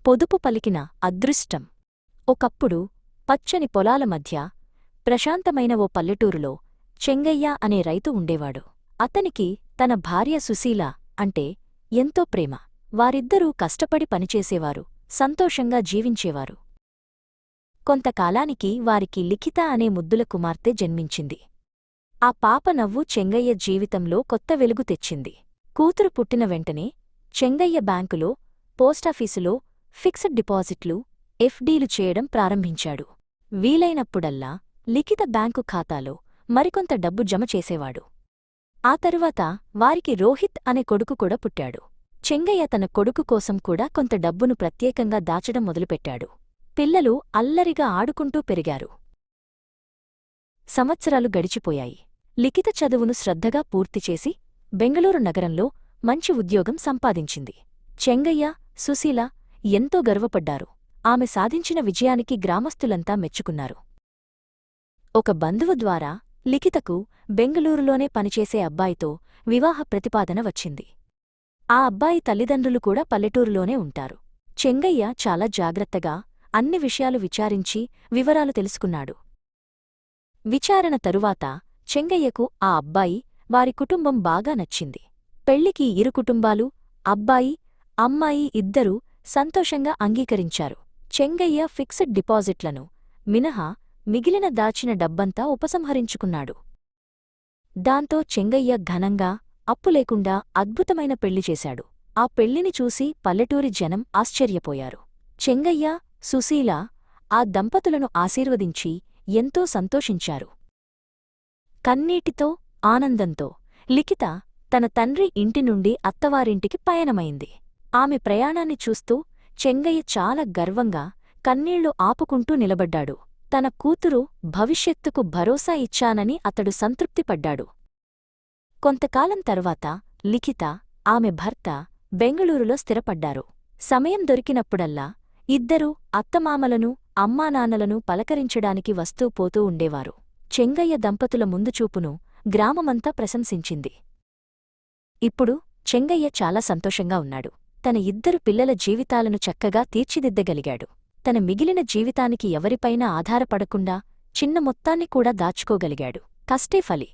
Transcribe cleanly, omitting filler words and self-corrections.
పొదుపు పలికిన అదృష్టం. ఒకప్పుడు పచ్చని పొలాల మధ్య ప్రశాంతమైన ఓ పల్లెటూరులో చెంగయ్య అనే రైతు ఉండేవాడు. అతనికి తన భార్య సుశీల అంటే ఎంతో ప్రేమ. వారిద్దరూ కష్టపడి పనిచేసేవారు, సంతోషంగా జీవించేవారు. కొంతకాలానికి వారికి లిఖిత అనే ముద్దుల కుమార్తె జన్మించింది. ఆ పాప నవ్వు చెంగయ్య జీవితంలో కొత్త వెలుగు తెచ్చింది. కూతురు పుట్టిన వెంటనే చెంగయ్య బ్యాంకులో, పోస్టాఫీసులో ఫిక్స్డ్ డిపాజిట్లు, ఎఫ్డీలు చేయడం ప్రారంభించాడు. వీలైనప్పుడల్లా లిఖిత బ్యాంకు ఖాతాలో మరికొంత డబ్బు జమ చేసేవాడు. ఆ తరువాత వారికి రోహిత్ అనే కొడుకు కూడా పుట్టాడు. చెంగయ్య తన కొడుకు కోసం కూడా కొంత డబ్బును ప్రత్యేకంగా దాచడం మొదలుపెట్టాడు. పిల్లలు అల్లరిగా ఆడుకుంటూ పెరిగారు. సంవత్సరాలు గడిచిపోయాయి. లిఖిత చదువును శ్రద్ధగా పూర్తిచేసి బెంగళూరు నగరంలో మంచి ఉద్యోగం సంపాదించింది. చెంగయ్య, సుశీల ఎంతో గర్వపడ్డారు. ఆమె సాధించిన విజయానికి గ్రామస్తులంతా మెచ్చుకున్నారు. ఒక బంధువు ద్వారా లిఖితకు బెంగళూరులోనే పనిచేసే అబ్బాయితో వివాహ ప్రతిపాదన వచ్చింది. ఆ అబ్బాయి తల్లిదండ్రులు కూడా పల్లెటూరులోనే ఉంటారు. చెంగయ్య చాలా జాగ్రత్తగా అన్ని విషయాలు విచారించి వివరాలు తెలుసుకున్నాడు. విచారణ తరువాత చెంగయ్యకు ఆ అబ్బాయి, వారి కుటుంబం బాగా నచ్చింది. పెళ్లికి ఇరు కుటుంబాలు, అబ్బాయి, అమ్మాయి ఇద్దరూ సంతోషంగా అంగీకరించారు. చెంగయ్య ఫిక్స్డ్ డిపాజిట్లను మినహా మిగిలిన దాచిన డబ్బంతా ఉపసంహరించుకున్నాడు. దాంతో చెంగయ్య ఘనంగా, అప్పులేకుండా అద్భుతమైన పెళ్లి చేశాడు. ఆ పెళ్లిని చూసి పల్లెటూరి జనం ఆశ్చర్యపోయారు. చెంగయ్య, సుశీల ఆ దంపతులను ఆశీర్వదించి ఎంతో సంతోషించారు. కన్నీటితో, ఆనందంతో లిఖిత తన తండ్రి ఇంటి నుండి అత్తవారింటికి పయనమైంది. ఆమె ప్రయాణాన్ని చూస్తూ చెంగయ్య చాలా గర్వంగా కన్నీళ్లు ఆపుకుంటూ నిలబడ్డాడు. తన కూతురు భవిష్యత్తుకు భరోసా ఇచ్చానని అతడు సంతృప్తిపడ్డాడు. కొంతకాలం తర్వాత లిఖిత, ఆమె భర్త బెంగళూరులో స్థిరపడ్డారు. సమయం దొరికినప్పుడల్లా ఇద్దరూ అత్తమామలను, అమ్మానాన్నలను పలకరించడానికి వస్తూ పోతూ ఉండేవారు. చెంగయ్య దంపతుల ముందుచూపును గ్రామమంతా ప్రశంసించింది. ఇప్పుడు చెంగయ్య చాలా సంతోషంగా ఉన్నాడు. తన ఇద్దరు పిల్లల జీవితాలను చక్కగా తీర్చిదిద్దగలిగాడు. తన మిగిలిన జీవితానికి ఎవరిపైనా ఆధారపడకుండా చిన్న మొత్తాన్ని కూడా దాచుకోగలిగాడు. కష్టే ఫలి.